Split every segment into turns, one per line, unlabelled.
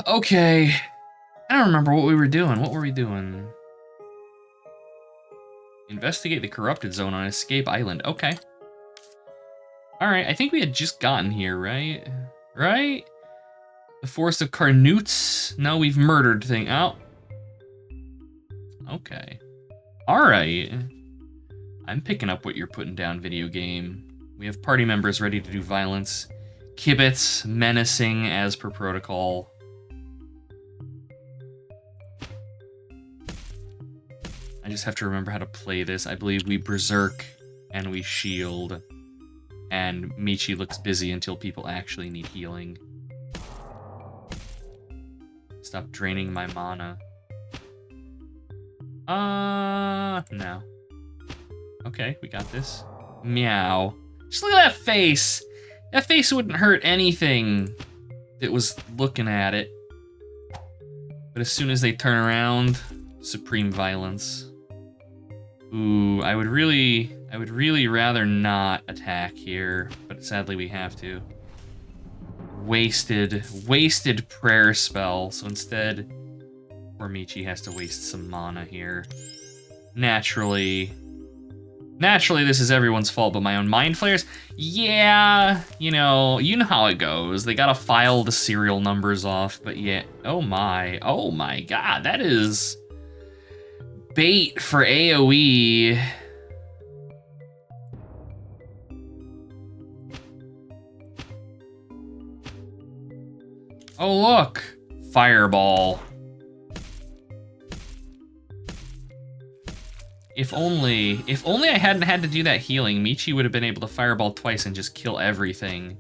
Okay. I don't remember what we were doing. What were we doing? Investigate the corrupted zone on Escape Island. Okay. Alright, I think we had just gotten here, right? Right? The Forest of Carnoots? No, we've murdered thing. Oh. Okay. Alright. I'm picking up what you're putting down, video game. We have party members ready to do violence. Kibitz, menacing as per protocol. I just have to remember how to play this. I believe we berserk and we shield. And Michi looks busy until people actually need healing. Stop draining my mana. No. Okay, we got this. Meow. Just look at that face! That face wouldn't hurt anything that was looking at it. But as soon as they turn around, supreme violence. Ooh, I would really rather not attack here, but sadly we have to. Wasted prayer spell, so instead, poor Michi has to waste some mana here. Naturally, this is everyone's fault but my own. Mind flayers? Yeah, you know how it goes. They gotta file the serial numbers off, but yeah, oh my god, that is bait for AoE. Oh look, fireball. If only I hadn't had to do that healing, Michi would have been able to fireball twice and just kill everything.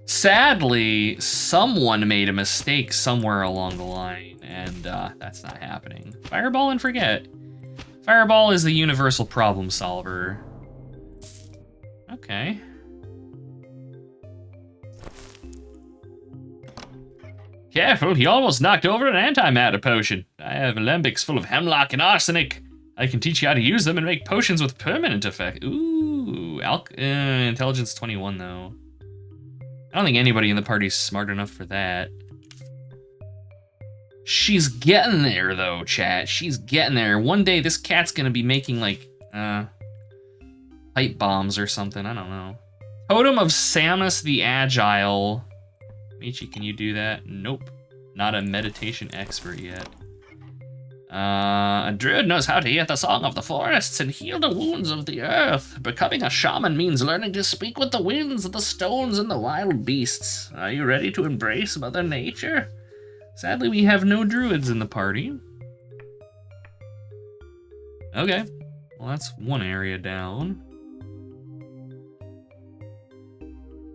Sadly, someone made a mistake somewhere along the line, and that's not happening. Fireball and forget. Fireball is the universal problem solver. Okay. Careful, he almost knocked over an antimatter potion. I have alembics full of hemlock and arsenic. I can teach you how to use them and make potions with permanent effect. Ooh, intelligence 21 though. I don't think anybody in the party's smart enough for that. She's getting there though, chat. She's getting there. One day this cat's gonna be making like, pipe bombs or something, I don't know. Totem of Samus the Agile. Michi, can you do that? Nope. Not a meditation expert yet. A druid knows how to hear the song of the forests and heal the wounds of the earth. Becoming a shaman means learning to speak with the winds, the stones, and the wild beasts. Are you ready to embrace Mother Nature? Sadly, we have no druids in the party. Okay, well that's one area down.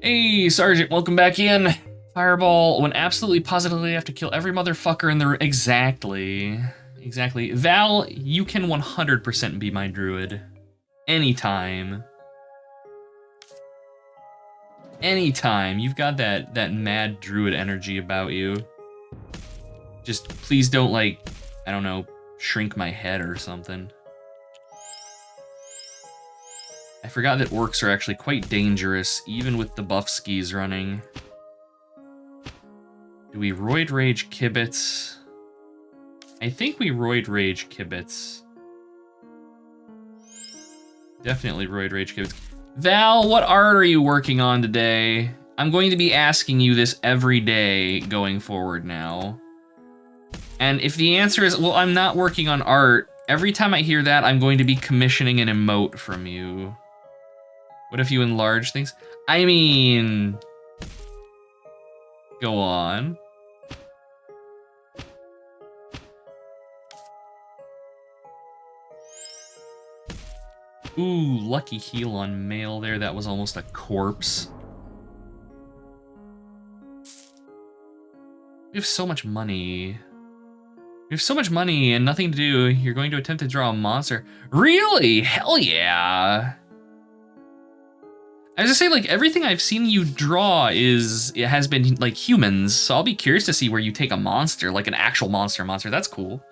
Hey, Sergeant, welcome back in. Fireball, when absolutely positively have to kill every motherfucker in the room. Exactly. Val, you can 100% be my druid. Anytime. Anytime. You've got that mad druid energy about you. Just please don't, like, I don't know, shrink my head or something. I forgot that orcs are actually quite dangerous, even with the buff skis running. Do we Roid Rage Kibitz? I think we Roid Rage Kibitz. Definitely Roid Rage Kibitz. Val, what art are you working on today? I'm going to be asking you this every day going forward now. And if the answer is, well, I'm not working on art, every time I hear that, I'm going to be commissioning an emote from you. What if you enlarge things? I mean... Go on. Ooh, lucky heal on male there. That was almost a corpse. We have so much money. We have so much money and nothing to do. You're going to attempt to draw a monster. Really? Hell yeah. I was just saying, like, everything I've seen you draw has been, like, humans, so I'll be curious to see where you take a monster, like an actual monster. That's cool.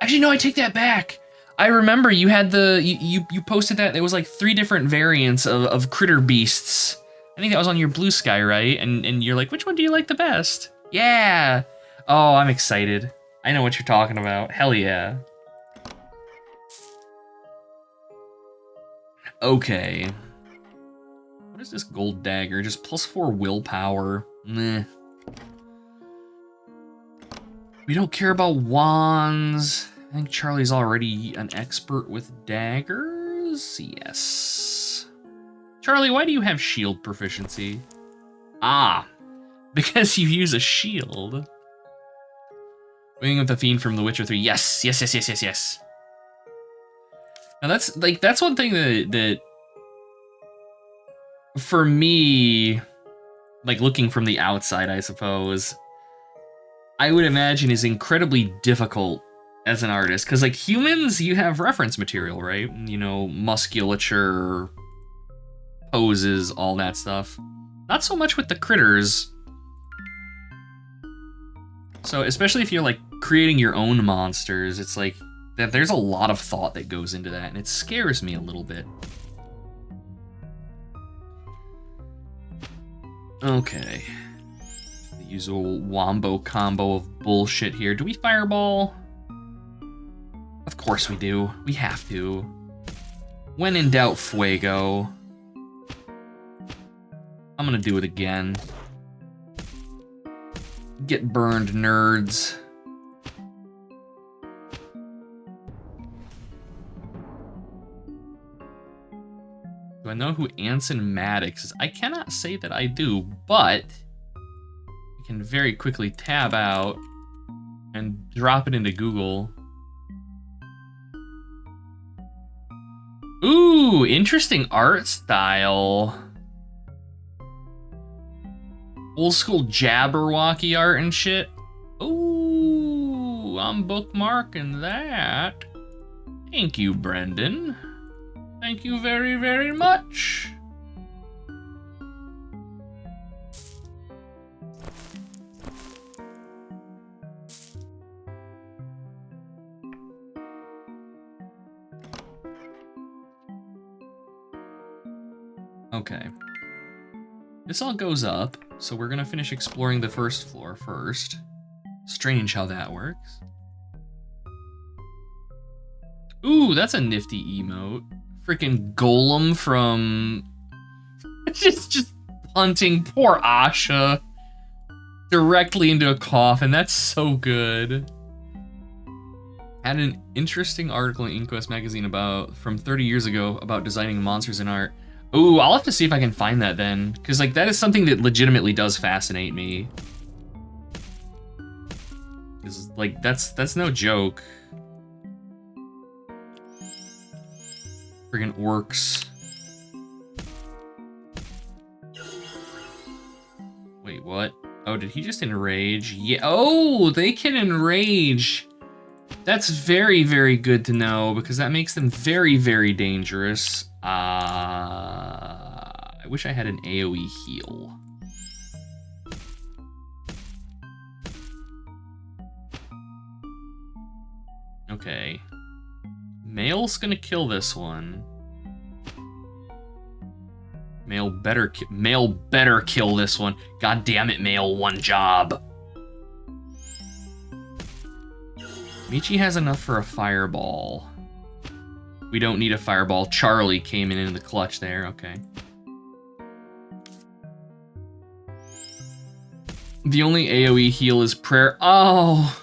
Actually, no, I take that back. I remember you had you posted that. There was, like, 3 different variants of critter beasts. I think that was on your Blue Sky, right? And you're like, which one do you like the best? Yeah. Oh, I'm excited. I know what you're talking about. Hell yeah. Okay. What is this gold dagger? Just +4 willpower. Meh. We don't care about wands. I think Charlie's already an expert with daggers. Yes. Charlie, why do you have shield proficiency? Ah, because you use a shield. Winging with the Fiend from The Witcher 3. Yes, yes, yes, yes, yes, yes. Now that's one thing that for me, like looking from the outside, I suppose, I would imagine is incredibly difficult as an artist. Because like humans, you have reference material, right? You know, musculature, poses, all that stuff. Not so much with the critters. So especially if you're like creating your own monsters, it's like that there's a lot of thought that goes into that, and it scares me a little bit. Okay. The usual wombo combo of bullshit here. Do we fireball? Of course we do. We have to. When in doubt, fuego. I'm gonna do it again. Get burned, nerds. Do I know who Anson Maddox is? I cannot say that I do, but I can very quickly tab out and drop it into Google. Ooh, interesting art style. Old school Jabberwocky art and shit. Ooh, I'm bookmarking that. Thank you, Brendan. Thank you very, very much. Okay. This all goes up, so we're gonna finish exploring the first floor first. Strange how that works. Ooh, that's a nifty emote. Freaking Golem from... just punting poor Asha directly into a coffin. That's so good. Had an interesting article in Inquest magazine from 30 years ago about designing monsters in art. Ooh, I'll have to see if I can find that then, because like that is something that legitimately does fascinate me. Because like that's no joke. Friggin' orcs. Wait, what? Oh, did he just enrage? Yeah. Oh, they can enrage. That's very, very good to know because that makes them very, very dangerous. I wish I had an AoE heal. Okay. Male's gonna kill this one. Male better kill this one. God damn it, Male, one job. Michi has enough for a fireball. We don't need a fireball. Charlie came in the clutch there, okay. The only AoE heal is prayer. Oh!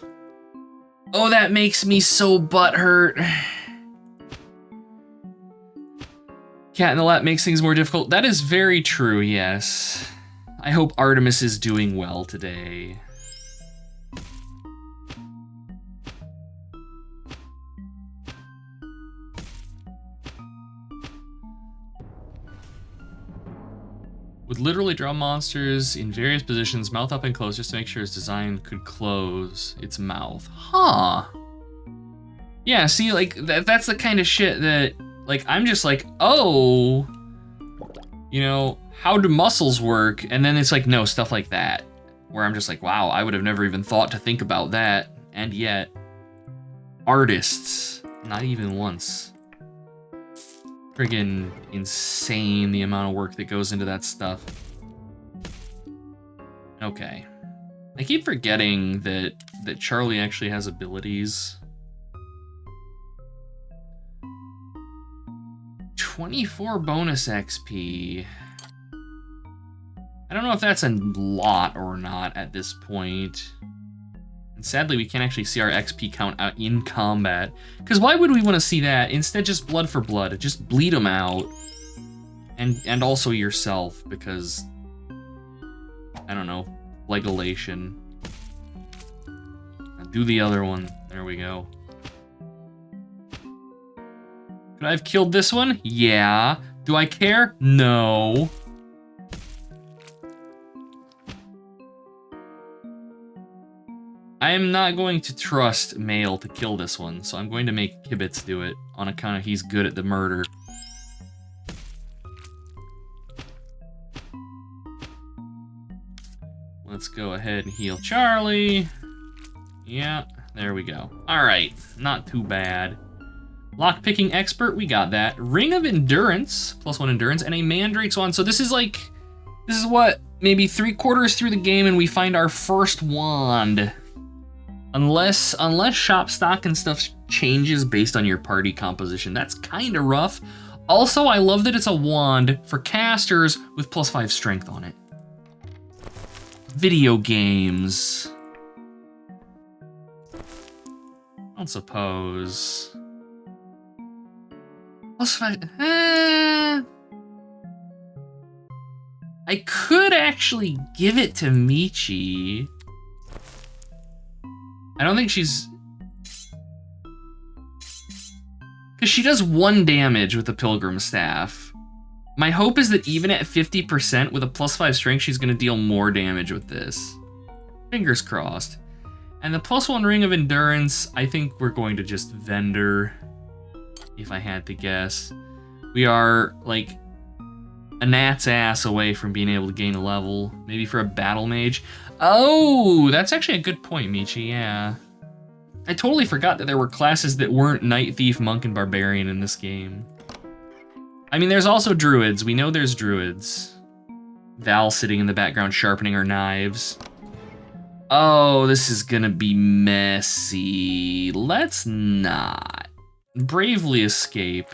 Oh, that makes me so butthurt. Cat in the lap makes things more difficult. That is very true, yes. I hope Artemis is doing well today. Would literally draw monsters in various positions, mouth up and closed, just to make sure its design could close its mouth. Huh. Yeah, see, like, that's the kind of shit that, like, I'm just like, oh, you know, how do muscles work? And then it's like, no, stuff like that. Where I'm just like, wow, I would have never even thought to think about that. And yet, artists, not even once. Friggin' insane the amount of work that goes into that stuff. Okay. I keep forgetting that Charlie actually has abilities. 24 bonus XP. I don't know if that's a lot or not at this point. And sadly, we can't actually see our XP count out in combat. Because why would we want to see that? Instead, just blood for blood. Just bleed them out. And also yourself, because... I don't know. Legulation. Do the other one. There we go. Could I have killed this one? Yeah. Do I care? No. I am not going to trust Mail to kill this one, so I'm going to make Kibitz do it on account of he's good at the murder. Let's go ahead and heal Charlie. Yeah, there we go. All right, not too bad. Lockpicking expert, we got that. Ring of Endurance, +1 endurance, and a Mandrake's wand. So this is what, maybe 3/4 through the game and we find our first wand. Unless shop stock and stuff changes based on your party composition. That's kind of rough. Also, I love that it's a wand for casters with +5 strength on it. Video games. I don't suppose. +5. I could actually give it to Michi. I don't think she's... Because she does 1 damage with the Pilgrim Staff. My hope is that even at 50% with a +5 strength, she's going to deal more damage with this. Fingers crossed. And the +1 Ring of Endurance, I think we're going to just vendor, if I had to guess. We are, like, a gnat's ass away from being able to gain a level. Maybe for a Battle Mage. Oh, that's actually a good point, Michi, yeah. I totally forgot that there were classes that weren't Knight, Thief, Monk, and Barbarian in this game. I mean, there's also Druids. We know there's Druids. Val sitting in the background sharpening her knives. Oh, this is gonna be messy. Let's not. Bravely escape.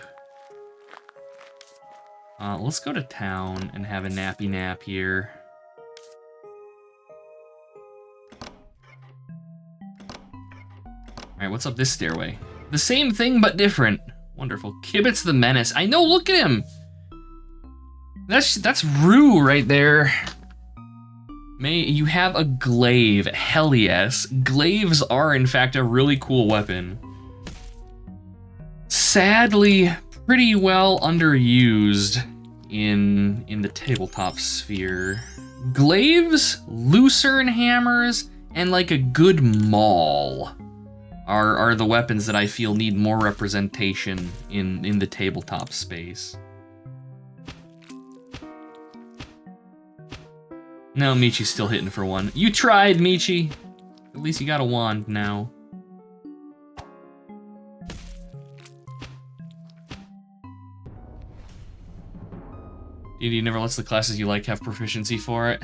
Let's go to town and have a nappy nap here. All right, what's up this stairway? The same thing, but different. Wonderful. Kibitz the Menace. I know, look at him. That's Rue right there. May you have a glaive. Hell yes. Glaives are, in fact, a really cool weapon. Sadly, pretty well underused in the tabletop sphere. Glaives, lucerne hammers, and like a good maul are the weapons that I feel need more representation in the tabletop space. No, Michi's still hitting for 1. You tried, Michi. At least you got a wand now. D&D never lets the classes you like have proficiency for it.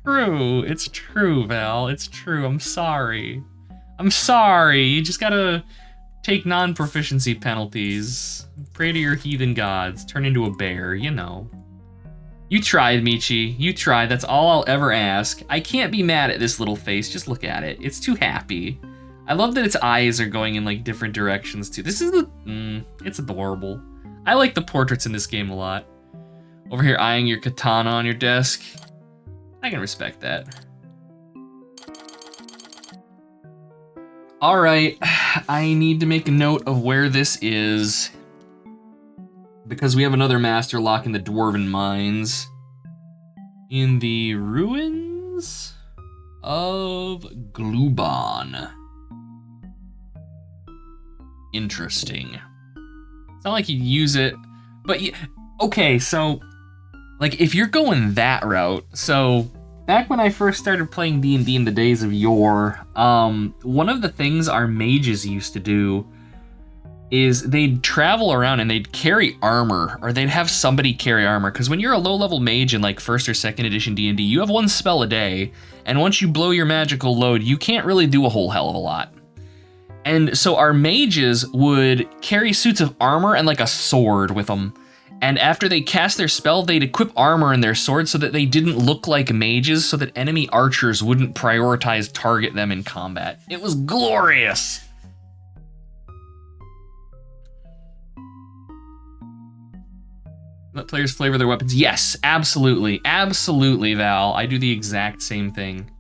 It's true, Val. It's true. I'm sorry. I'm sorry. You just gotta take non-proficiency penalties. Pray to your heathen gods. Turn into a bear, you know. You tried, Michi. You tried. That's all I'll ever ask. I can't be mad at this little face. Just look at it. It's too happy. I love that its eyes are going in like different directions too. This is it's adorable. I like the portraits in this game a lot. Over here eyeing your katana on your desk. I can respect that. All right, I need to make a note of where this is because we have another master lock in the Dwarven Mines. In the ruins of Gluban. Interesting. It's not like you'd use it, but okay, so like if you're going that route, so back when I first started playing D&D in the days of yore, one of the things our mages used to do is they'd travel around and they'd carry armor, or they'd have somebody carry armor. Because when you're a low-level mage in like 1st or 2nd edition D&D, you have 1 spell a day, and once you blow your magical load, you can't really do a whole hell of a lot. And so our mages would carry suits of armor and like a sword with them. And after they cast their spell, they'd equip armor in their sword so that they didn't look like mages, so that enemy archers wouldn't prioritize target them in combat. It was glorious. Let players flavor their weapons. Yes, absolutely. Absolutely, Val. I do the exact same thing.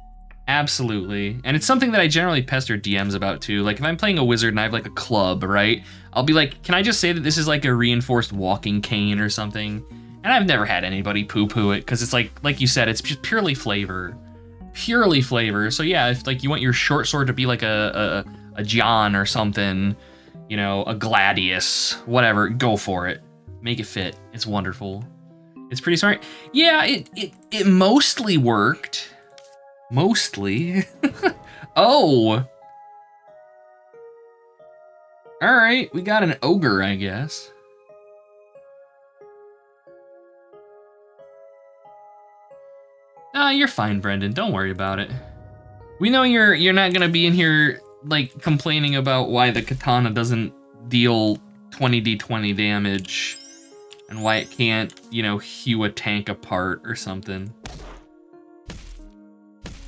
Absolutely. And it's something that I generally pester DMs about too. Like if I'm playing a wizard and I have like a club, right? I'll be like, can I just say that this is like a reinforced walking cane or something? And I've never had anybody poo-poo it, because it's like you said, it's just purely flavor. Purely flavor. So yeah, if like you want your short sword to be like a John or something, you know, a Gladius, whatever, go for it. Make it fit. It's wonderful. It's pretty smart. Yeah, it mostly worked. Mostly. Oh. All right, we got an ogre, I guess. You're fine, Brendan. Don't worry about it. We know you're not gonna be in here like complaining about why the katana doesn't deal 20d20 damage. And why it can't, you know, hew a tank apart or something.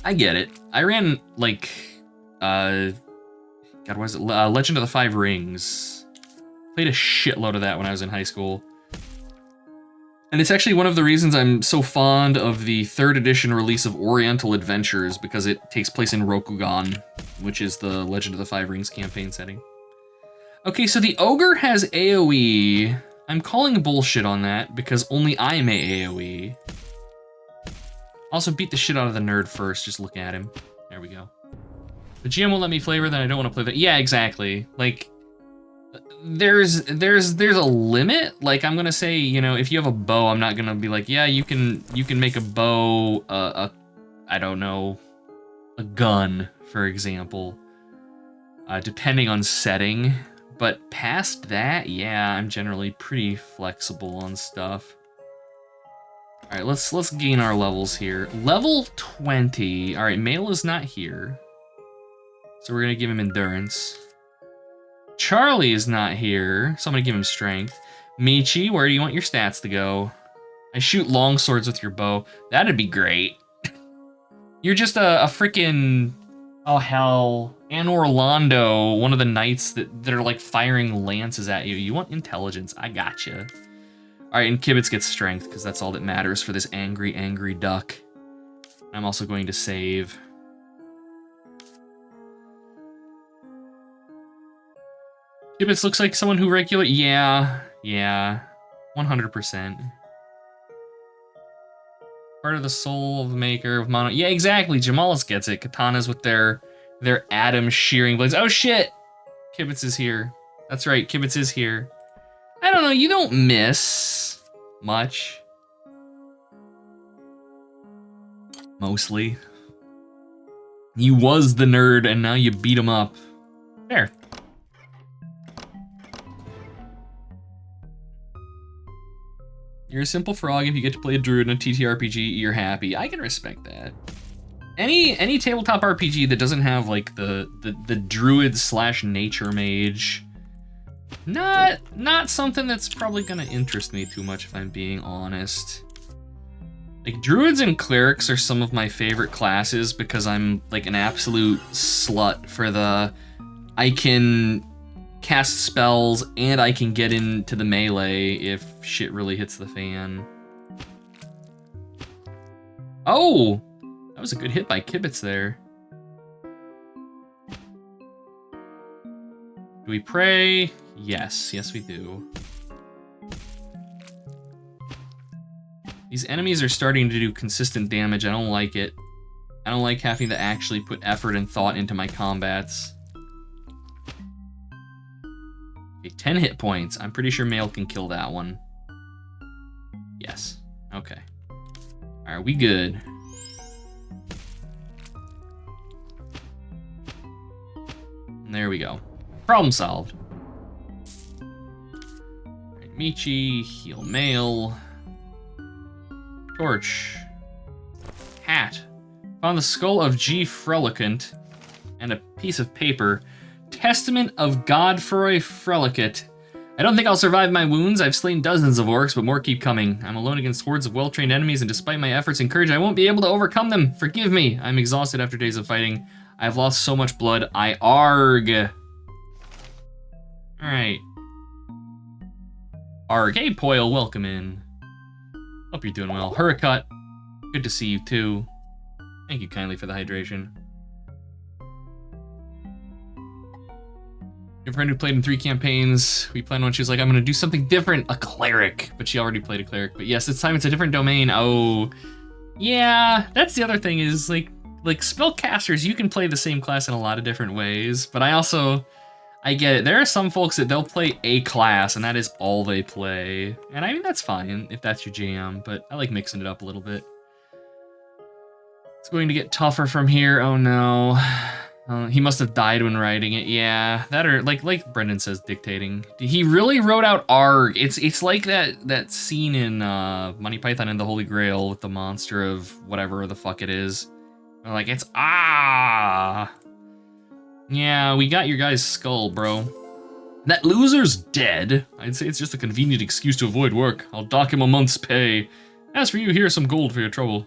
I get it. I ran, like, God, what is it? Legend of the Five Rings. Played a shitload of that when I was in high school. And it's actually one of the reasons I'm so fond of the 3rd edition release of Oriental Adventures, because it takes place in Rokugan, which is the Legend of the Five Rings campaign setting. Okay, so the ogre has AoE. I'm calling bullshit on that, because only I may AoE. Also, beat the shit out of the nerd first, just look at him. There we go. The GM won't let me flavor, then I don't want to play that. Yeah, exactly. Like, there's a limit. Like, I'm gonna say, you know, if you have a bow, I'm not gonna be like, yeah, you can make a bow, I don't know, a gun, for example. Depending on setting. But past that, yeah, I'm generally pretty flexible on stuff. All right, let's gain our levels here. Level 20. All right, Mail is not here, so we're gonna give him endurance. Charlie is not here, so I'm gonna give him strength. Michi, where do you want your stats to go? I shoot long swords with your bow. That'd be great. You're just a freaking, oh hell, and Orlando, one of the knights that are like firing lances at you. You want intelligence? I gotcha. All right, and Kibitz gets strength, because that's all that matters for this angry, angry duck. I'm also going to save. Kibitz looks like someone who regulate. Yeah, 100%. Part of the soul of the maker of mono. Yeah, exactly. Jamalis gets it. Katanas with their atom shearing blades. Oh shit! Kibitz is here. That's right, Kibitz is here. I don't know, you don't miss much. Mostly. You was the nerd and now you beat him up. Fair. You're a simple frog. If you get to play a druid in a TTRPG, you're happy. I can respect that. Any tabletop RPG that doesn't have like the druid / nature mage, not something that's probably gonna interest me too much, if I'm being honest. Like, druids and clerics are some of my favorite classes because I'm like an absolute slut for the I can cast spells and I can get into the melee if shit really hits the fan. Oh! That was a good hit by Kibitz there. Do we pray? Yes, we do. These enemies are starting to do consistent damage. I don't like it. I don't like having to actually put effort and thought into my combats. Okay, 10 hit points. I'm pretty sure Mail can kill that one. Yes. Okay. Alright, we good. And there we go. Problem solved. Michi, heal mail. Torch. Hat. Found the skull of G. Frelicant and a piece of paper. Testament of Godfrey Frelicant. I don't think I'll survive my wounds. I've slain dozens of orcs, but more keep coming. I'm alone against hordes of well-trained enemies, and despite my efforts and courage, I won't be able to overcome them. Forgive me. I'm exhausted after days of fighting. I've lost so much blood. I arg. Alright. Arg. Hey, Poil, welcome in. Hope you're doing well. Hurricut, good to see you too. Thank you kindly for the hydration. Your friend who played in 3 campaigns, we planned on, she was like, I'm gonna do something different, a cleric. But she already played a cleric. But yes, this time it's a different domain. Oh, yeah, that's the other thing is like spellcasters, you can play the same class in a lot of different ways. But I get it. There are some folks that they'll play a class and that is all they play. And I mean, that's fine if that's your jam, but I like mixing it up a little bit. It's going to get tougher from here. Oh no. He must have died when writing it. Yeah, that or like Brendan says, dictating. He really wrote out arg. It's like that scene in Monty Python and the Holy Grail with the monster of whatever the fuck it is. Like it's ah. Yeah, we got your guy's skull, bro. That loser's dead. I'd say it's just a convenient excuse to avoid work. I'll dock him a month's pay. As for you, here's some gold for your trouble.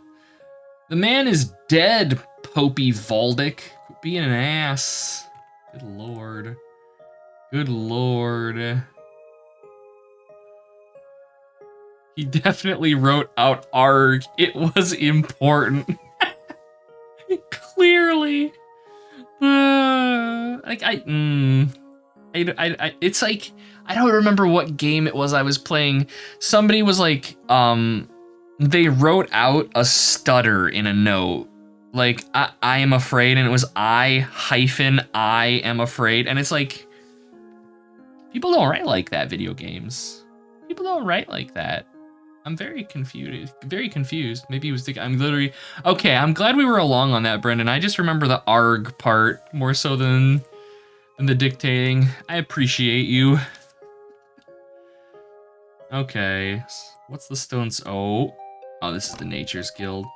The man is dead, Popey Valdic. Quit being an ass. Good lord. Good lord. He definitely wrote out arg. It was important. Clearly. It's like, I don't remember what game it was I was playing. Somebody was like, they wrote out a stutter in a note. Like, I am afraid, and it was I am afraid. And it's like, people don't write like that, video games. People don't write like that. I'm very confused. Maybe he was thinking, I'm literally, okay, I'm glad we were along on that, Brendan. I just remember the arg part more so than the dictating. I appreciate you. Okay, what's the stones? Oh, this is the Nature's Guild.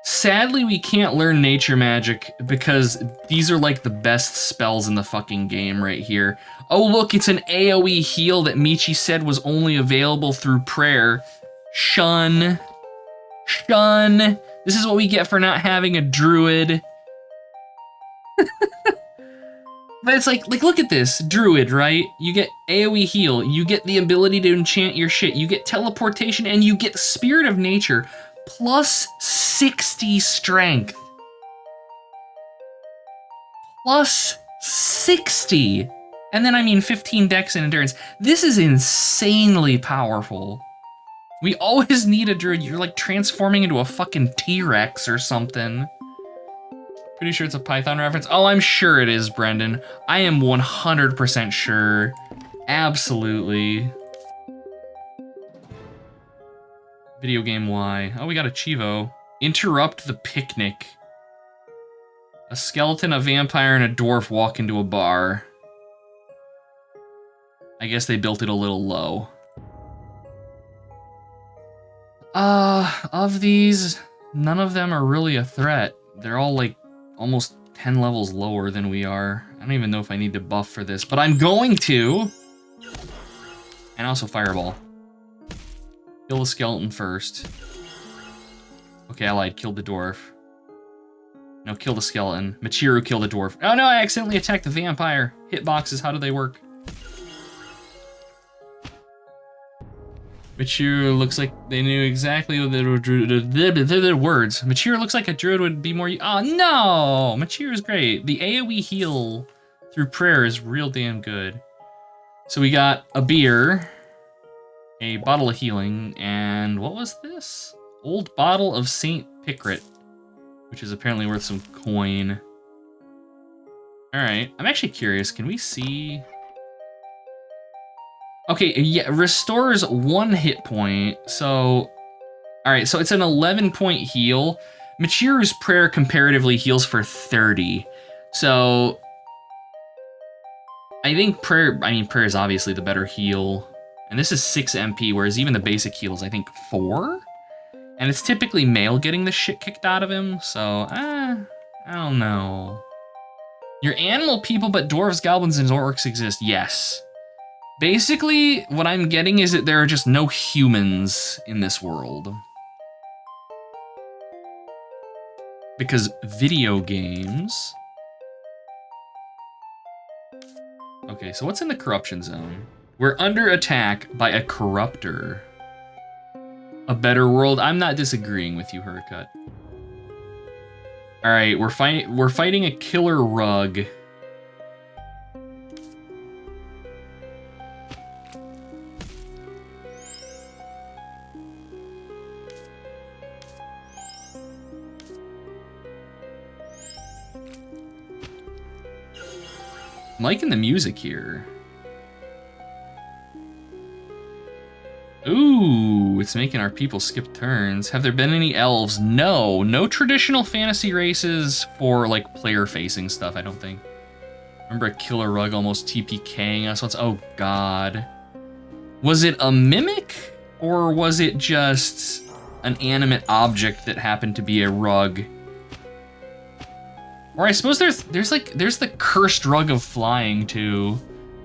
Sadly, we can't learn nature magic because these are like the best spells in the fucking game right here. Oh, look, it's an AoE heal that Michi said was only available through prayer. Shun. This is what we get for not having a druid. But it's like look at this, druid, right? You get AoE heal, you get the ability to enchant your shit, you get teleportation, and you get Spirit of Nature, plus 60 strength. Plus 60. And then I mean 15 dex and endurance. This is insanely powerful. We always need a druid. You're like transforming into a fucking T-Rex or something. Pretty sure it's a Python reference. Oh, I'm sure it is, Brendan. I am 100% sure. Absolutely. Video game Y. Oh, we got a Chivo. Interrupt the picnic. A skeleton, a vampire, and a dwarf walk into a bar. I guess they built it a little low. Of these, none of them are really a threat. They're all like almost 10 levels lower than we are. I don't even know if I need to buff for this, but I'm going to. And also Fireball. Kill the skeleton first. Okay, I lied, killed the dwarf. No, kill the skeleton. Michiru, kill the dwarf. Oh no, I accidentally attacked the vampire. Hitboxes, how do they work? Michiru looks like they knew exactly what the words. Michiru looks like a druid would be more. Oh no! Michiru's great. The AoE heal through prayer is real damn good. So we got a beer, a bottle of healing, and what was this? Old bottle of Saint Picret, which is apparently worth some coin. All right, I'm actually curious. Can we see? Okay, yeah, restores 1 hit point. So, all right, so it's an 11-point heal. Michiru's prayer comparatively heals for 30. So, I think prayer is obviously the better heal. And this is 6 MP, whereas even the basic heal is, I think, 4? And it's typically male getting the shit kicked out of him, so, I don't know. You're animal people, but dwarves, goblins, and orcs exist. Yes. Basically, what I'm getting is that there are just no humans in this world. Because video games... Okay, so what's in the corruption zone? We're under attack by a corruptor. A better world? I'm not disagreeing with you, Hercut. All right, we're fighting a killer rug. I'm liking the music here. Ooh, it's making our people skip turns. Have there been any elves? No, no traditional fantasy races for like player-facing stuff, I don't think. Remember a killer rug almost TPKing us once? Oh God. Was it a mimic? Or was it just an animate object that happened to be a rug? Or I suppose there's the cursed rug of flying too,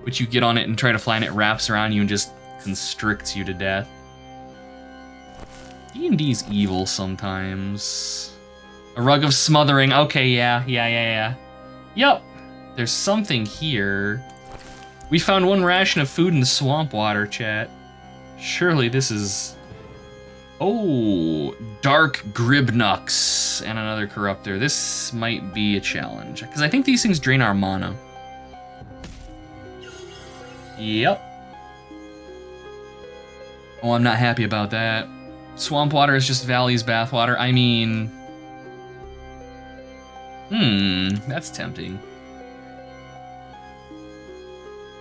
which you get on it and try to fly and it wraps around you and just constricts you to death. D&D's evil sometimes. A rug of smothering. Okay, yeah. Yep. There's something here. We found 1 ration of food in the swamp water, chat. Surely this is... Oh, Dark Gribnux and another corruptor. This might be a challenge, because I think these things drain our mana. Yep. Oh, I'm not happy about that. Swamp water is just Valley's bathwater. I mean... that's tempting.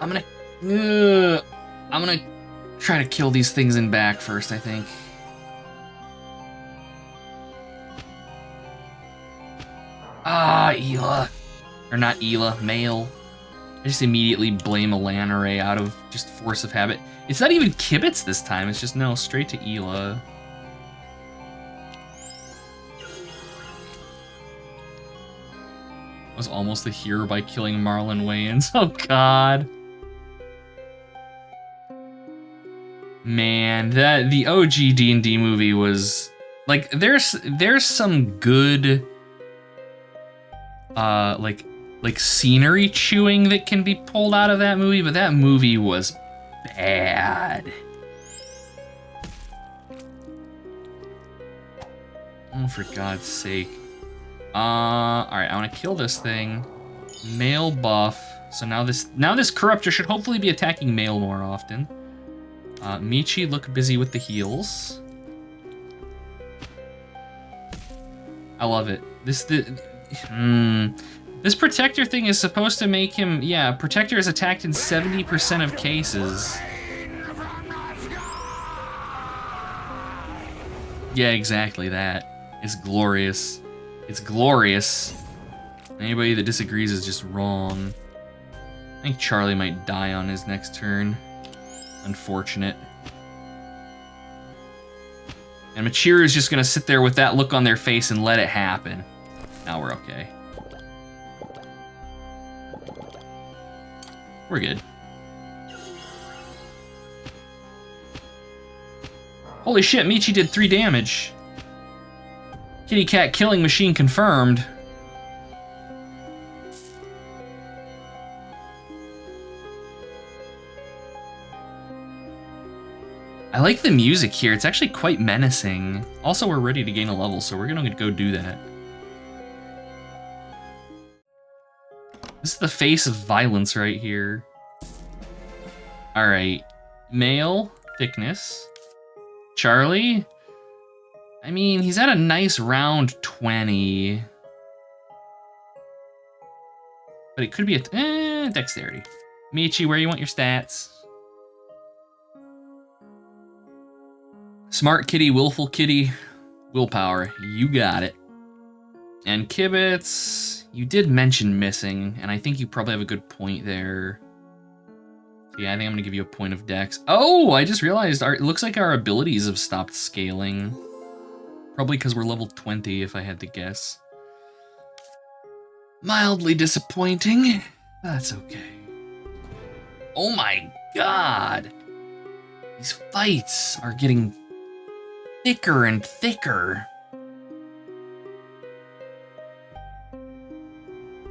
I'm gonna try to kill these things in back first, I think. Ah, Ela. Or not Ela, Male. I just immediately blame Alanare out of just force of habit. It's not even Kibitz this time, it's just, no, straight to Ela. I was almost the hero by killing Marlon Wayans. Oh God. Man, the OG D&D movie was like there's some good like scenery chewing that can be pulled out of that movie, but that movie was bad. Oh, for God's sake. Alright, I want to kill this thing. Male buff. So now this corruptor should hopefully be attacking male more often. Michi, look busy with the heals. I love it. This protector thing is supposed to make him, yeah, protector is attacked in 70% of cases. Yeah, exactly that. It's glorious. It's glorious. Anybody that disagrees is just wrong. I think Charlie might die on his next turn. Unfortunate. And Machiru is just gonna sit there with that look on their face and let it happen. Now we're okay. We're good. Holy shit, Michi did 3 damage. Kitty cat killing machine confirmed. I like the music here. It's actually quite menacing. Also, we're ready to gain a level, so we're gonna go do that. This is the face of violence right here. All right, male, thickness. Charlie? I mean, he's at a nice round 20. But it could be a, dexterity. Michi, where you want your stats? Smart kitty, willful kitty, willpower. You got it. And Kibitz, you did mention missing, and I think you probably have a good point there. So yeah, I think I'm gonna give you a point of dex. Oh, I just realized it looks like our abilities have stopped scaling. Probably because we're level 20, if I had to guess. Mildly disappointing. That's okay. Oh my god! These fights are getting thicker and thicker.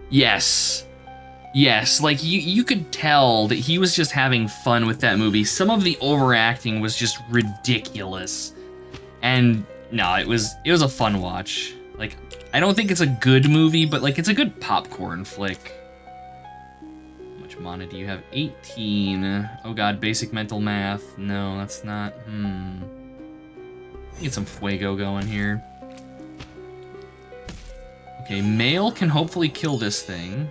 Yes. Yes, like you could tell that he was just having fun with that movie. Some of the overacting was just ridiculous. And no, it was a fun watch. Like, I don't think it's a good movie, but like it's a good popcorn flick. How much mana do you have? 18. Oh god, basic mental math. No, that's not. Get some fuego going here. Okay, Mail can hopefully kill this thing.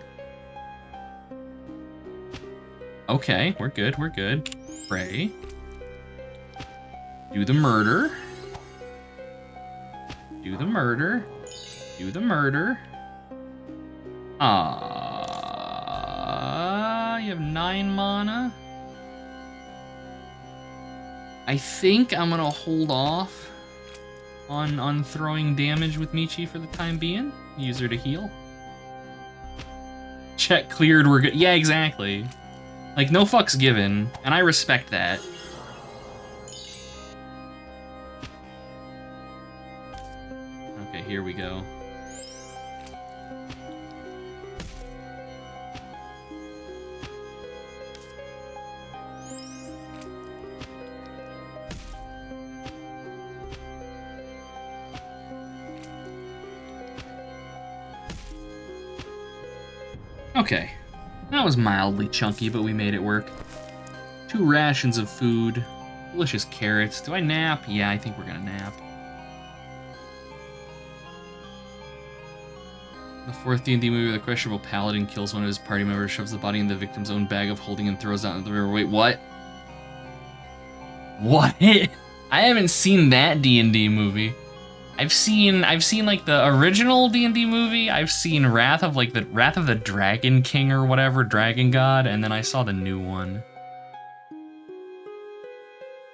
Okay, we're good, we're good. Pray. Do the murder. Do the murder. Do the murder. You have 9 mana. I think I'm gonna hold off on throwing damage with Michi for the time being. Use her to heal. Check cleared, we're good. Yeah, exactly. Like, no fucks given, and I respect that. Okay, here we go. Okay. That was mildly chunky, but we made it work. 2 rations of food. Delicious carrots. Do I nap? Yeah, I think we're gonna nap. The 4th D&D movie where the questionable paladin kills one of his party members, shoves the body in the victim's own bag of holding, and throws it out into the river. Wait, what? What? I haven't seen that D&D movie. I've seen like the original D&D movie. I've seen Wrath of the Dragon King or whatever, Dragon God, and then I saw the new one.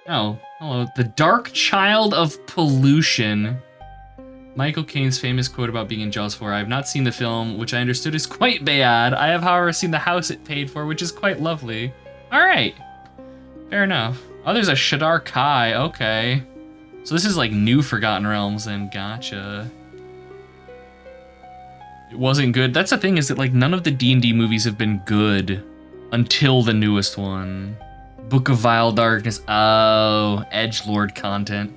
Oh, hello. The Dark Child of Pollution. Michael Caine's famous quote about being in Jaws 4. I have not seen the film, which I understood is quite bad. I have, however, seen the house it paid for, which is quite lovely. All right. Fair enough. Oh, there's a Shadar Kai. Okay. So this is like new Forgotten Realms, then. Gotcha. It wasn't good. That's the thing, is that like none of the D&D movies have been good until the newest one. Book of Vile Darkness. Oh, edgelord content.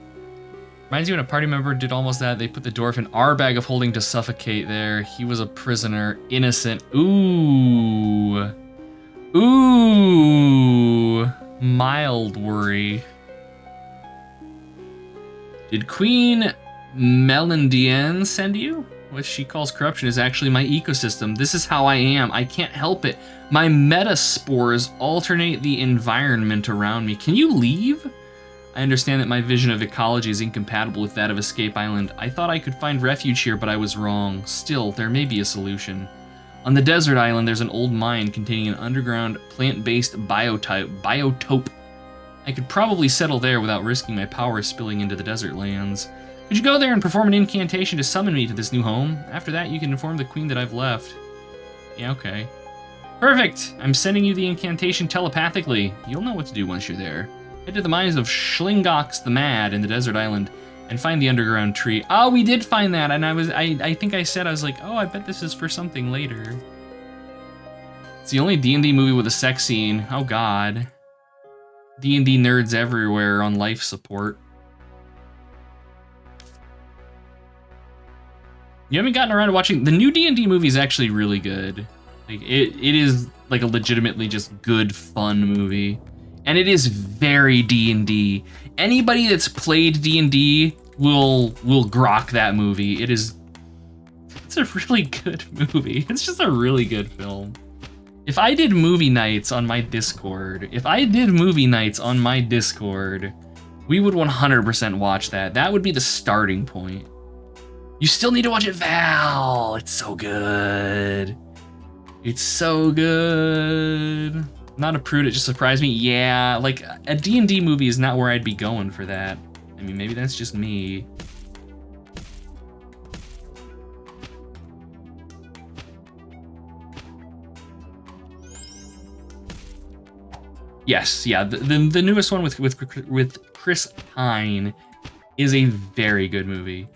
Reminds you when a party member did almost that. They put the dwarf in our bag of holding to suffocate there. He was a prisoner. Innocent. Ooh. Ooh. Mild worry. Did Queen Melandienne send you? What she calls corruption is actually my ecosystem. This is how I am. I can't help it. My metaspores alternate the environment around me. Can you leave? I understand that my vision of ecology is incompatible with that of Escape Island. I thought I could find refuge here, but I was wrong. Still, there may be a solution. On the desert island, there's an old mine containing an underground plant-based biotope. I could probably settle there without risking my power spilling into the desert lands. Could you go there and perform an incantation to summon me to this new home? After that, you can inform the queen that I've left. Yeah, okay. Perfect! I'm sending you the incantation telepathically. You'll know what to do once you're there. Head to the mines of Schlingox the Mad in the desert island and find the underground tree. Oh, we did find that, and I think I said, I was like, oh, I bet this is for something later. It's the only D&D movie with a sex scene. Oh, God. D&D nerds everywhere on life support. You haven't gotten around to watching... The new D&D movie is actually really good. Like, it is like a legitimately just good, fun movie. And it is very D&D. Anybody that's played D&D will grok that movie. It's a really good movie. It's just a really good film. If I did movie nights on my Discord, we would 100% watch that. That would be the starting point. You still need to watch it, Val. It's so good. It's so good. Not a prude, it just surprised me. Yeah, like, a D&D movie is not where I'd be going for that. I mean, maybe that's just me. Yes, yeah, the newest one with Chris Pine is a very good movie.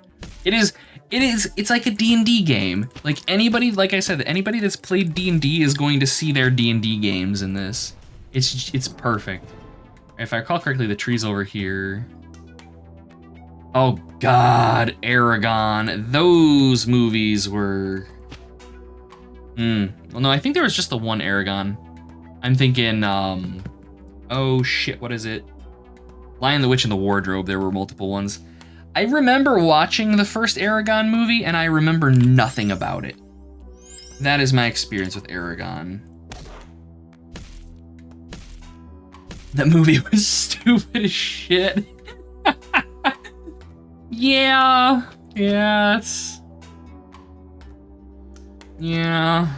It's like a D&D game. Like anybody, like I said, anybody that's played D&D is going to see their D&D games in this. It's perfect. If I recall correctly, the tree's over here. Oh God, Aragon. Those movies were. Well, no, I think there was just the one Aragon. I'm thinking, oh shit, what is it? Lion, the Witch, and the Wardrobe. There were multiple ones. I remember watching the first Aragon movie, and I remember nothing about it. That is my experience with Aragon. That movie was stupid as shit. Yeah, it's... Yeah.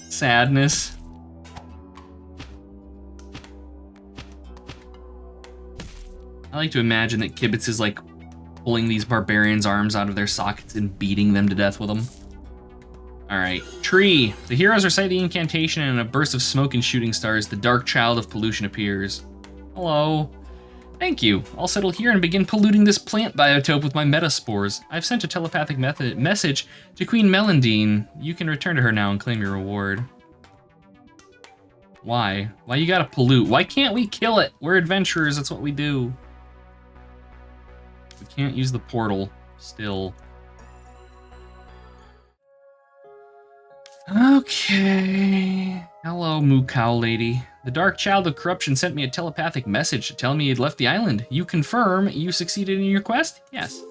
Sadness. I like to imagine that Kibitz is like pulling these barbarians' arms out of their sockets and beating them to death with them. All right, tree. The heroes recite the incantation, and in a burst of smoke and shooting stars, the dark child of pollution appears. Hello. Thank you. I'll settle here and begin polluting this plant biotope with my metaspores. I've sent a telepathic message to Queen Melandine. You can return to her now and claim your reward. Why? Why you gotta pollute? Why can't we kill it? We're adventurers, that's what we do. We can't use the portal still. Okay. Hello, Moo Cow Lady. The Dark Child of Corruption sent me a telepathic message telling me he'd left the island. You confirm you succeeded in your quest? Yes.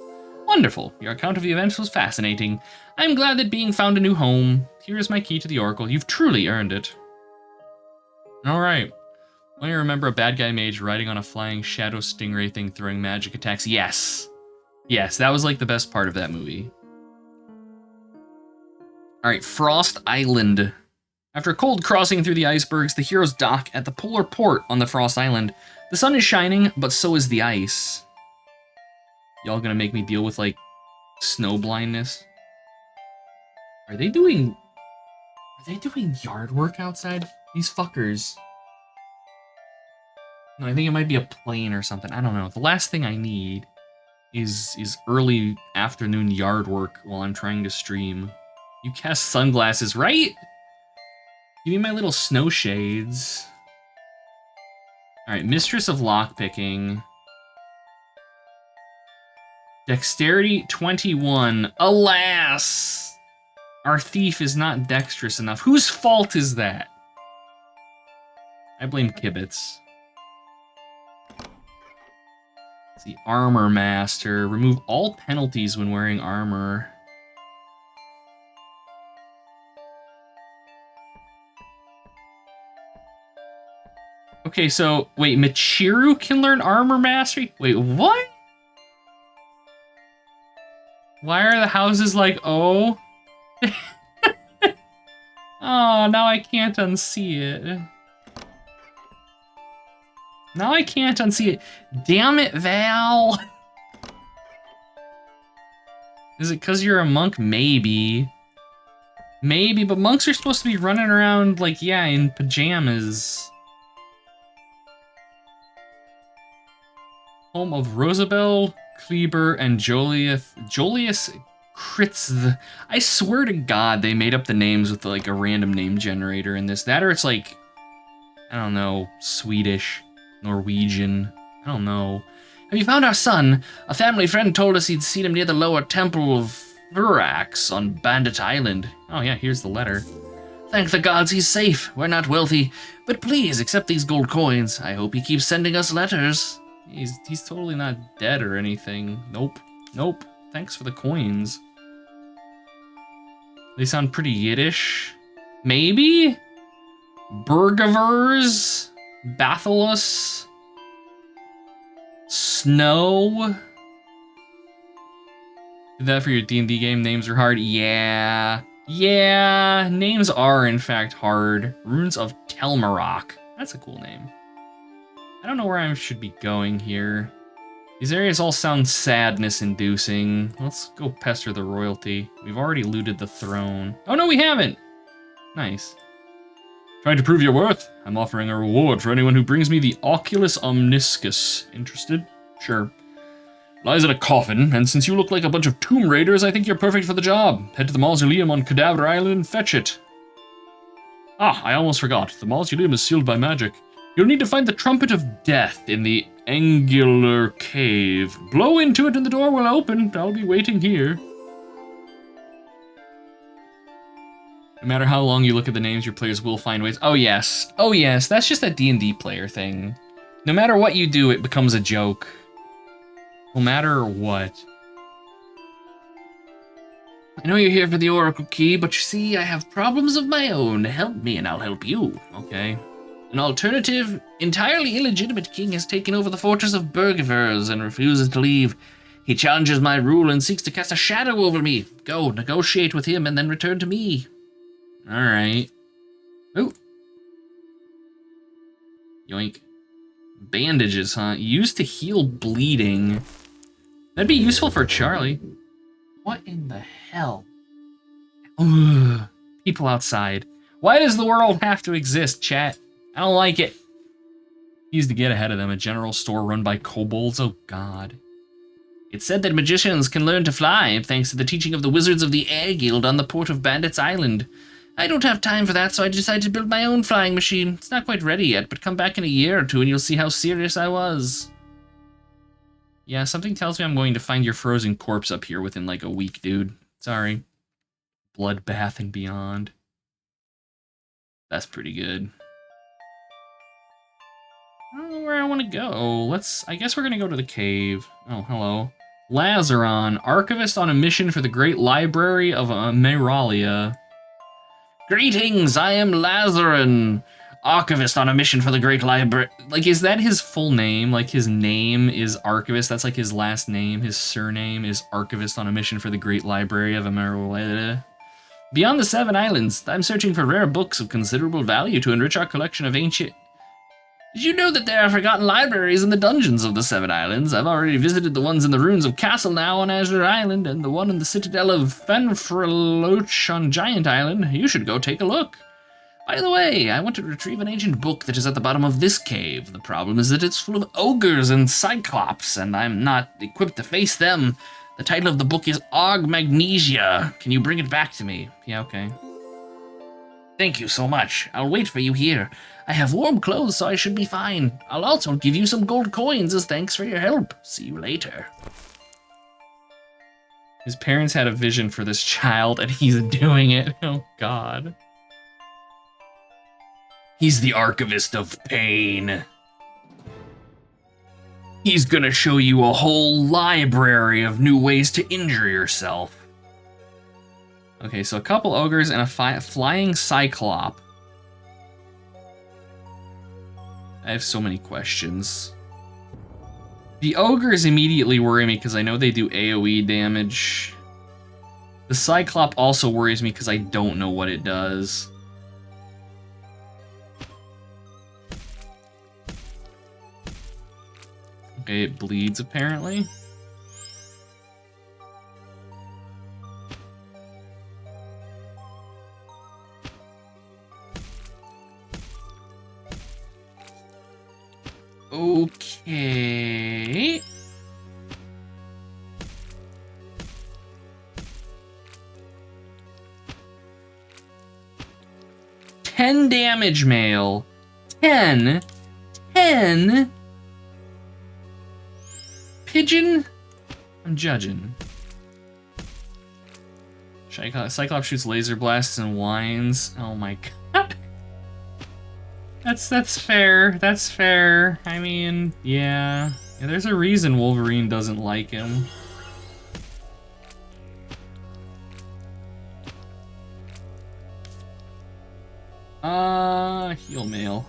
Wonderful. Your account of the events was fascinating. I'm glad that being found a new home. Here is my key to the Oracle. You've truly earned it. All right. Let me remember a bad guy mage riding on a flying shadow stingray thing throwing magic attacks. Yes. Yes, that was like the best part of that movie. All right, Frost Island. After a cold crossing through the icebergs, the heroes dock at the polar port on the Frost Island. The sun is shining, but so is the ice. Y'all gonna make me deal with, like, snow blindness? Are they doing yard work outside? These fuckers. No, I think it might be a plane or something. I don't know. The last thing I need is early afternoon yard work while I'm trying to stream. You cast sunglasses, right? Give me my little snow shades. All right, Mistress of Lockpicking. Dexterity 21. Alas! Our thief is not dexterous enough. Whose fault is that? I blame Kibitz. Let's see, Armor Master. Remove all penalties when wearing armor. Okay, so, wait, Michiru can learn Armor Mastery? Wait, what? Why are the houses like, oh? Oh, now I can't unsee it. Now I can't unsee it. Damn it, Val! Is it because you're a monk? Maybe. Maybe, but monks are supposed to be running around, like, yeah, in pajamas. Home of Rosabelle, Kleber, and Julius Kritzth. I swear to God they made up the names with like a random name generator in this. That or it's like, I don't know, Swedish, Norwegian, I don't know. Have you found our son? A family friend told us he'd seen him near the lower temple of Vurax on Bandit Island. Oh yeah, here's the letter. Thank the gods he's safe. We're not wealthy, but please accept these gold coins. I hope he keeps sending us letters. He's totally not dead or anything. Nope. Nope. Thanks for the coins. They sound pretty Yiddish. Maybe? Burgavers? Bathalus? Snow? Did that for your D&D game? Names are hard? Yeah. Yeah, names are in fact hard. Runes of Telmarok. That's a cool name. I don't know where I should be going here. These areas all sound sadness-inducing. Let's go pester the royalty. We've already looted the throne. Oh no, we haven't! Nice. Trying to prove your worth? I'm offering a reward for anyone who brings me the Oculus Omniscus. Interested? Sure. Lies in a coffin, and since you look like a bunch of tomb raiders, I think you're perfect for the job. Head to the mausoleum on Cadaver Island and fetch it. Ah, I almost forgot. The mausoleum is sealed by magic. You'll need to find the Trumpet of Death in the Angular Cave. Blow into it and the door will open. I'll be waiting here. No matter how long you look at the names, your players will find ways. Oh yes. Oh yes, that's just a D&D player thing. No matter what you do, it becomes a joke. No matter what. I know you're here for the Oracle Key, but you see, I have problems of my own. Help me and I'll help you. Okay. An alternative, entirely illegitimate king has taken over the fortress of Bergivers and refuses to leave. He challenges my rule and seeks to cast a shadow over me. Go, negotiate with him and then return to me. Alright. Ooh. Yoink. Bandages, huh? Used to heal bleeding. That'd be useful for Charlie. What in the hell? Ugh. People outside. Why does the world have to exist, chat? I don't like it. Used to get ahead of them. A general store run by kobolds. Oh, God. It's said that magicians can learn to fly thanks to the teaching of the wizards of the Air Guild on the port of Bandits Island. I don't have time for that, so I decided to build my own flying machine. It's not quite ready yet, but come back in a year or two and you'll see how serious I was. Yeah, something tells me I'm going to find your frozen corpse up here within like a week, dude. Sorry. Bloodbath and beyond. That's pretty good. I don't know where I want to go. I guess we're going to go to the cave. Oh, hello. Lazaron, archivist on a mission for the Great Library of Meralia. Greetings, I am Lazaron, archivist on a mission for the Great Library. Like, is that his full name? Like, his name is archivist? That's like his last name. His surname is archivist on a mission for the Great Library of Meralia. Beyond the Seven Islands, I'm searching for rare books of considerable value to enrich our collection of ancient... Did you know that there are forgotten libraries in the dungeons of the Seven Islands? I've already visited the ones in the ruins of Castle now on Azure Island, and the one in the citadel of Fanfreloch on Giant Island. You should go take a look. By the way, I want to retrieve an ancient book that is at the bottom of this cave. The problem is that it's full of ogres and cyclops, and I'm not equipped to face them. The title of the book is Og Magnesia. Can you bring it back to me? Yeah, okay. Thank you so much. I'll wait for you here. I have warm clothes, so I should be fine. I'll also give you some gold coins as thanks for your help. See you later. His parents had a vision for this child, and he's doing it. Oh, God. He's the archivist of pain. He's gonna show you a whole library of new ways to injure yourself. Okay, so a couple ogres and a flying cyclop. I have so many questions. The ogres immediately worry me because I know they do AoE damage. The cyclop also worries me because I don't know what it does. Okay, it bleeds apparently. Okay. $10 damage, Mail. 10. Pigeon? I'm judging. Cyclops shoots laser blasts and whines. Oh my god. That's fair. That's fair. I mean, yeah. There's a reason Wolverine doesn't like him. Heal Mail.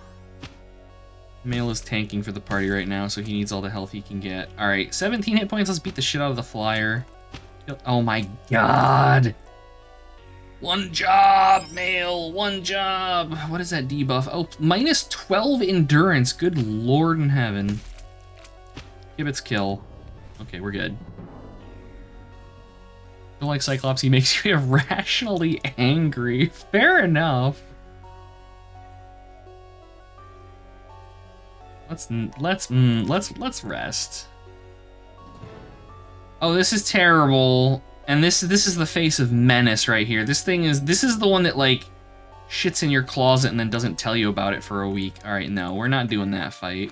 Mail is tanking for the party right now, so he needs all the health he can get. Alright, 17 hit points. Let's beat the shit out of the flyer. Oh my god. One job, male, one job. What is that debuff? Oh, minus 12 endurance. Good lord in heaven. Gibbets kill. Okay, we're good. I feel like Cyclops, he makes you irrationally angry. Fair enough. Let's rest. Oh, this is terrible. And this is the face of menace right here. This is the one that like shits in your closet and then doesn't tell you about it for a week. All right, no, we're not doing that fight.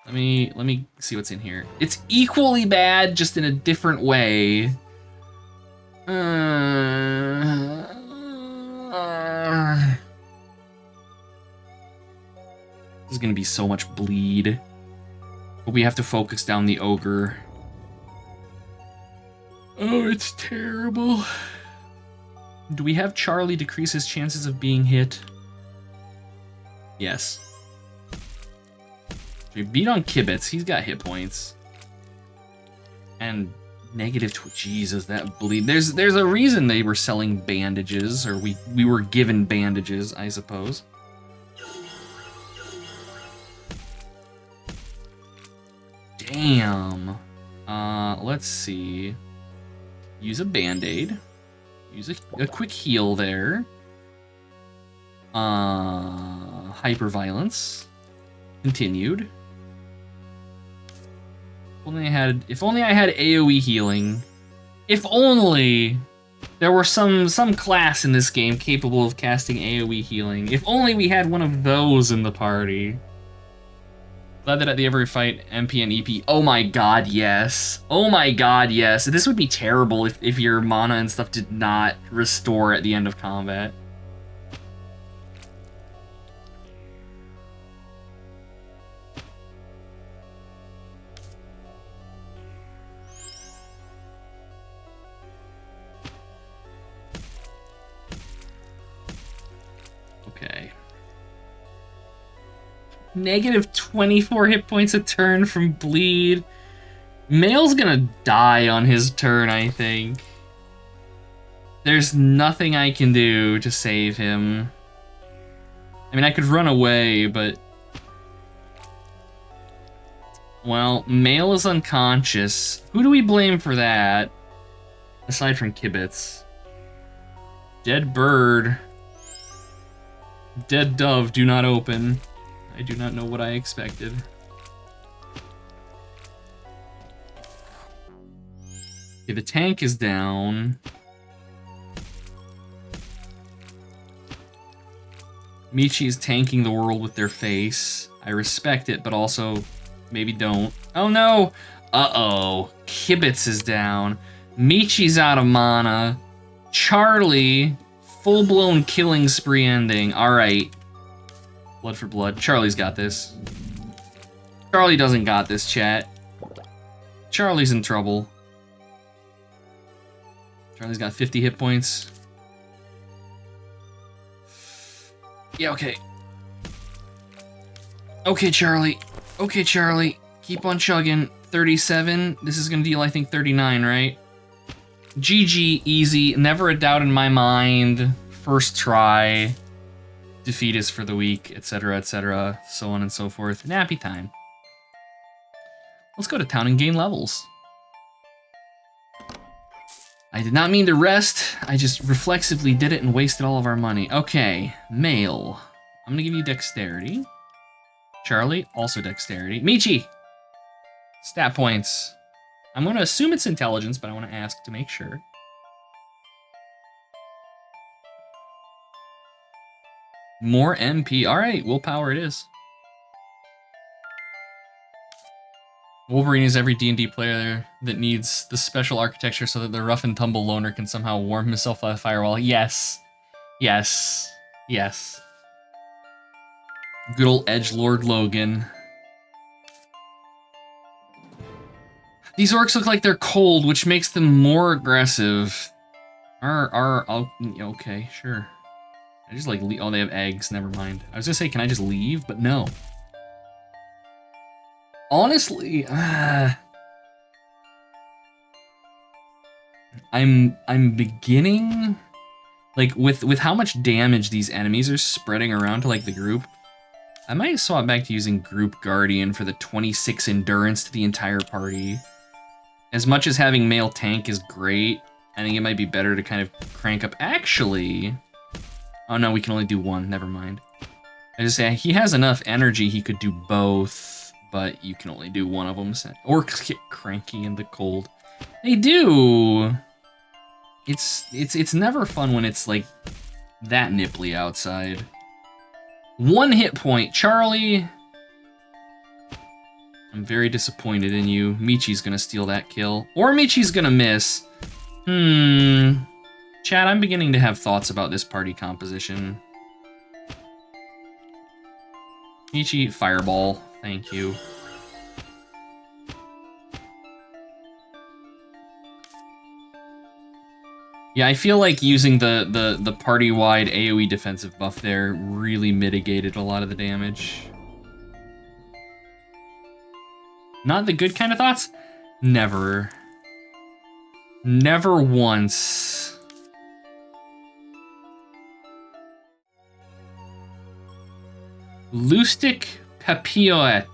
Let me see what's in here. It's equally bad, just in a different way. This is gonna be so much bleed. But we have to focus down the ogre. Oh, it's terrible. Do we have Charlie decrease his chances of being hit? Yes. We beat on Kibbets. He's got hit points. And negative Jesus, that bleed. There's a reason they were selling bandages, or we were given bandages, I suppose. Damn. Let's see. Use a band-aid. Use a quick heal there. Hyperviolence. Continued. If only I had AoE healing. If only there were some class in this game capable of casting AoE healing. If only we had one of those in the party. Glad that at the every fight, MP and EP. Oh my god, yes. Oh my god, yes. This would be terrible if your mana and stuff did not restore at the end of combat. Okay. Negative 24 hit points a turn from bleed. Male's gonna die on his turn, I think. There's nothing I can do to save him. I mean, I could run away, but... Well, Male is unconscious. Who do we blame for that? Aside from Kibbets. Dead bird. Dead dove, do not open. I do not know what I expected. Okay, the tank is down. Michi is tanking the world with their face. I respect it, but also maybe don't. Oh no! Uh-oh. Kibbets is down. Michi's out of mana. Charlie, full-blown killing spree ending. Alright. Blood for blood. Charlie's got this. Charlie doesn't got this, chat. Charlie's in trouble. Charlie's got 50 hit points. Yeah, okay. Okay, Charlie. Okay, Charlie. Keep on chugging. 37. This is gonna deal, I think, 39, right? GG, easy. Never a doubt in my mind. First try. Defeatist for the week, etc., so on and so forth. Nappy time. Let's go to town and gain levels. I did not mean to rest. I just reflexively did it and wasted all of our money. Okay, Male. I'm gonna give you dexterity. Charlie, also dexterity. Michi! Stat points. I'm gonna assume it's intelligence, but I want to ask to make sure. More MP. Alright, willpower it is. Wolverine is every D&D player that needs the special architecture so that the rough and tumble loner can somehow warm himself by a firewall. Yes. Yes. Yes. Good old edgelord Logan. These orcs look like they're cold, which makes them more aggressive. Okay, sure. I just like, oh, they have eggs, never mind. I was gonna say, can I just leave? But no. Honestly, I'm beginning Like, with how much damage these enemies are spreading around to, like, the group, I might swap back to using Group Guardian for the 26 endurance to the entire party. As much as having male tank is great, I think it might be better to kind of crank up. Actually, oh no, we can only do one, never mind. I just say, he has enough energy, he could do both, but you can only do one of them. Or get cranky in the cold. They do! It's never fun when it's like that nipply outside. 1 hit point, Charlie. I'm very disappointed in you. Michi's gonna steal that kill. Or Michi's gonna miss. Chad, I'm beginning to have thoughts about this party composition. Michi, fireball. Thank you. Yeah, I feel like using the party-wide AoE defensive buff there really mitigated a lot of the damage. Not the good kind of thoughts? Never. Never once. Lustic Papillote.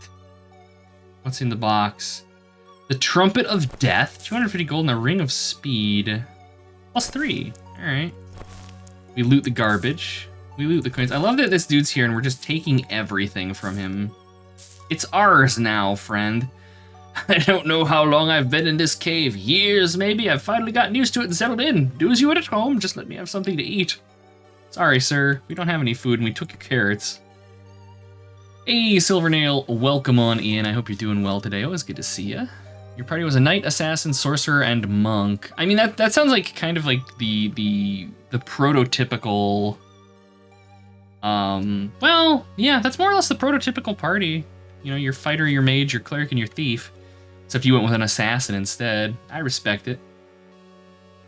What's in the box? The Trumpet of Death, 250 gold, and a Ring of Speed. +3. Alright. We loot the garbage. We loot the coins. I love that this dude's here and we're just taking everything from him. It's ours now, friend. I don't know how long I've been in this cave. Years, maybe. I've finally gotten used to it and settled in. Do as you would at home. Just let me have something to eat. Sorry, sir. We don't have any food and we took your carrots. Hey, Silvernail. Welcome on in. I hope you're doing well today. Always good to see you. Your party was a knight, assassin, sorcerer, and monk. I mean, that sounds like kind of like the prototypical. Well, yeah, that's more or less the prototypical party. You know, your fighter, your mage, your cleric, and your thief. Except you went with an assassin instead. I respect it.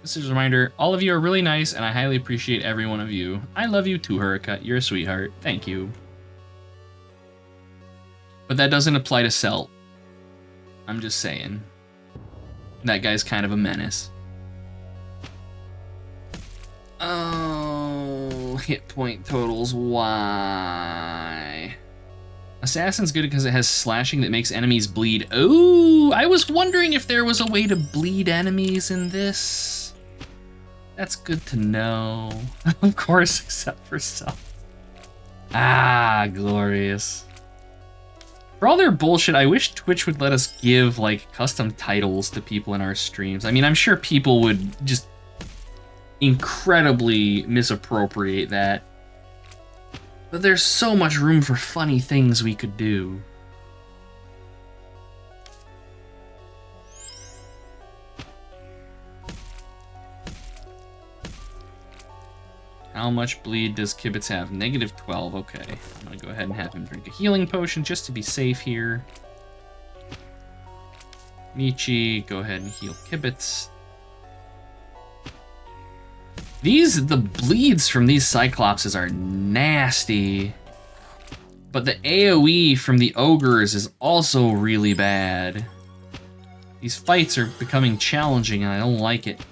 This is a reminder, all of you are really nice, and I highly appreciate every one of you. I love you too, Hurricane. You're a sweetheart. Thank you. But that doesn't apply to Celt. I'm just saying. That guy's kind of a menace. Oh, hit point totals, why? Assassin's good because it has slashing that makes enemies bleed. Oh, I was wondering if there was a way to bleed enemies in this. That's good to know. Of course, except for Celt. Ah, glorious. For all their bullshit, I wish Twitch would let us give, like, custom titles to people in our streams. I mean, I'm sure people would just incredibly misappropriate that. But there's so much room for funny things we could do. How much bleed does Kibitz have? -12, okay. I'm gonna go ahead and have him drink a healing potion just to be safe here. Michi, go ahead and heal Kibitz. The bleeds from these Cyclopses are nasty. But the AoE from the Ogres is also really bad. These fights are becoming challenging and I don't like it.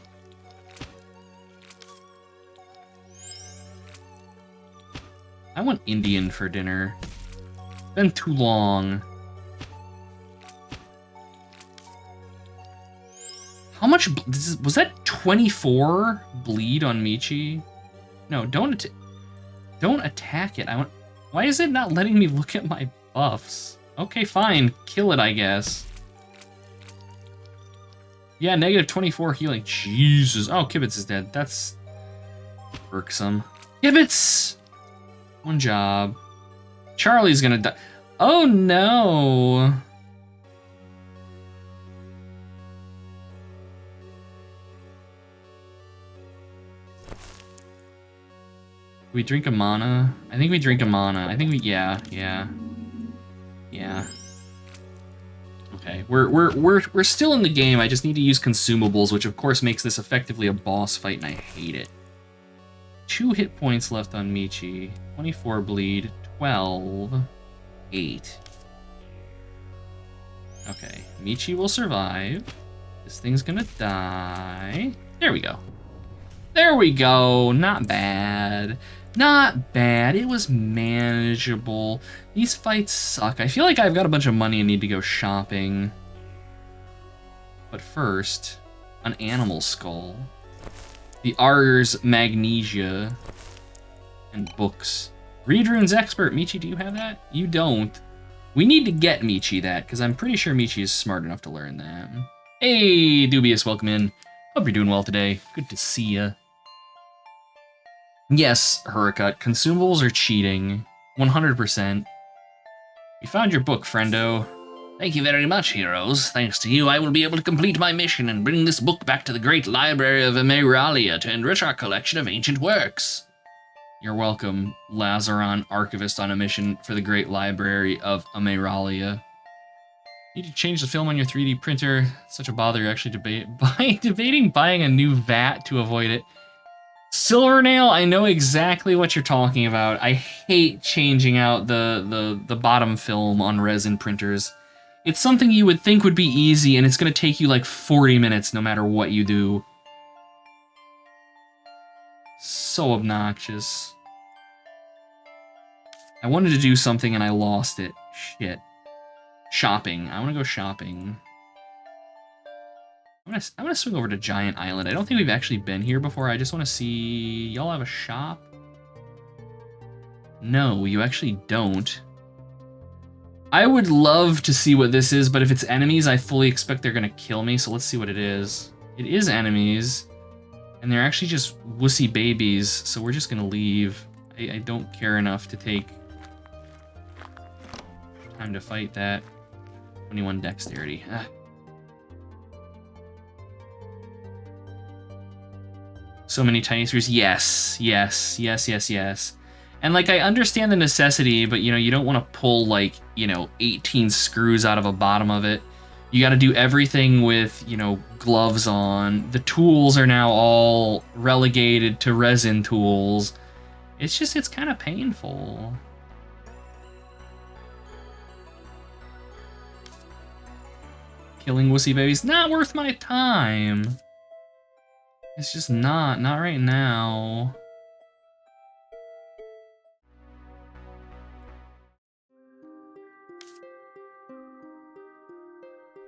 I want Indian for dinner. It's been too long. How much was that? 24 bleed on Michi? No, don't attack it. Why is it not letting me look at my buffs? Okay, fine. Kill it, I guess. Yeah, -24 healing. Jesus. Oh, Kibitz is dead. That's irksome. Kibitz! One job. Charlie's gonna die. Oh no! We drink a mana? I think we drink a mana. I think we, yeah. Okay, we're still in the game. I just need to use consumables, which of course makes this effectively a boss fight, and I hate it. 2 hit points left on Michi. 24 bleed. 12. 8. Okay, Michi will survive. This thing's gonna die. There we go. There we go. Not bad. Not bad. It was manageable. These fights suck. I feel like I've got a bunch of money and need to go shopping. But first, an animal skull. The Ars Magnesia. And books. Read Runes Expert. Michi, do you have that? You don't. We need to get Michi that, because I'm pretty sure Michi is smart enough to learn that. Hey, Dubious, welcome in. Hope you're doing well today. Good to see ya. Yes, Huracut, consumables are cheating. 100%. You found your book, friendo. Thank you very much, heroes. Thanks to you, I will be able to complete my mission and bring this book back to the great library of Ameralia to enrich our collection of ancient works. You're welcome, Lazaron, archivist on a mission for the great library of Ameralia. Need to change the film on your 3D printer. It's such a bother, you're actually debating buying a new vat to avoid it. Silvernail, I know exactly what you're talking about. I hate changing out the bottom film on resin printers. It's something you would think would be easy, and it's gonna take you like 40 minutes no matter what you do. So obnoxious. I wanted to do something and I lost it. Shit. Shopping. I want to go shopping. I'm gonna swing over to Giant Island. I don't think we've actually been here before. I just want to see... Y'all have a shop? No, you actually don't. I would love to see what this is, but if it's enemies, I fully expect they're gonna kill me, so let's see what it is. It is enemies. And they're actually just wussy babies, so we're just gonna leave. I don't care enough to take time to fight that. 21 dexterity. Ah. So many tiny screws. Yes, yes, yes, yes, yes. And like, I understand the necessity, but you know, you don't want to pull like, you know, 18 screws out of a bottom of it. You got to do everything with, you know, gloves on. The tools are now all relegated to resin tools. It's just, it's kind of painful. Killing wussy babies, not worth my time. It's just not right now.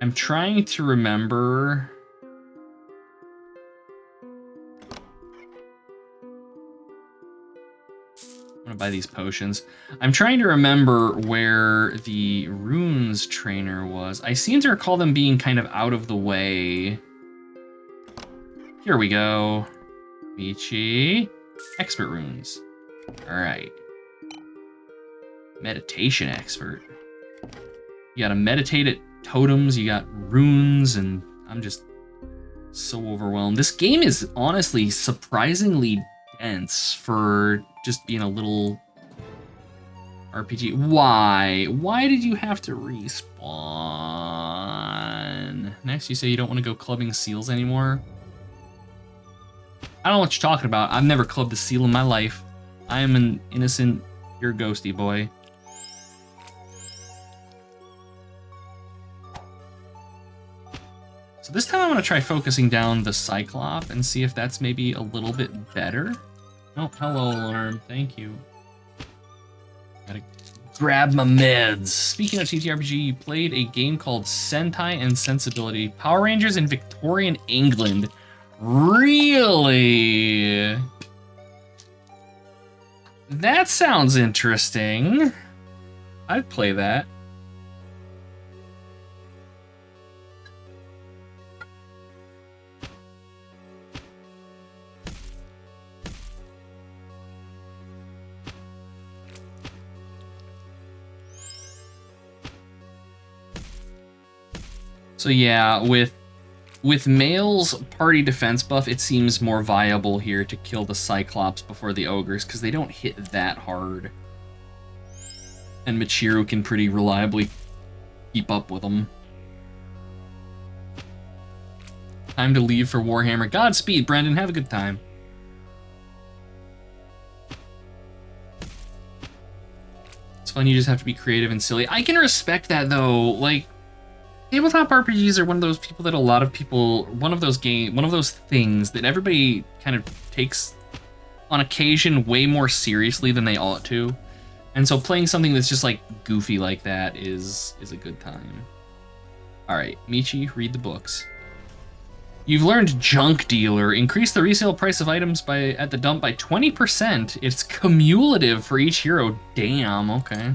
I'm trying to remember. I'm gonna buy these potions. I'm trying to remember where the runes trainer was. I seem to recall them being kind of out of the way. Here we go. Michi. Expert runes. Alright. Meditation expert. You gotta meditate at totems, you got runes, and I'm just so overwhelmed. This game is honestly surprisingly dense for just being a little RPG. Why? Why did you have to respawn? Next, you say you don't want to go clubbing seals anymore. I don't know what you're talking about. I've never clubbed a seal in my life. I am an innocent, pure ghosty boy. So this time I'm going to try focusing down the Cyclop and see if that's maybe a little bit better. Oh, hello, alarm. Thank you. Gotta grab my meds. Speaking of TTRPG, you played a game called Sentai and Sensibility. Power Rangers in Victorian England. Really? That sounds interesting. I'd play that. So yeah, with Male's party defense buff, it seems more viable here to kill the Cyclops before the ogres, because they don't hit that hard. And Michiru can pretty reliably keep up with them. Time to leave for Warhammer. Godspeed, Brendan. Have a good time. It's fun, you just have to be creative and silly. I can respect that, though. Like, Tabletop RPGs are one of those people that a lot of people, one of those things that everybody kind of takes on occasion way more seriously than they ought to. And so playing something that's just like goofy like that is a good time. All right, Michi, read the books. You've learned Junk Dealer. Increase the resale price of items at the dump by 20%. It's cumulative for each hero. Damn, okay.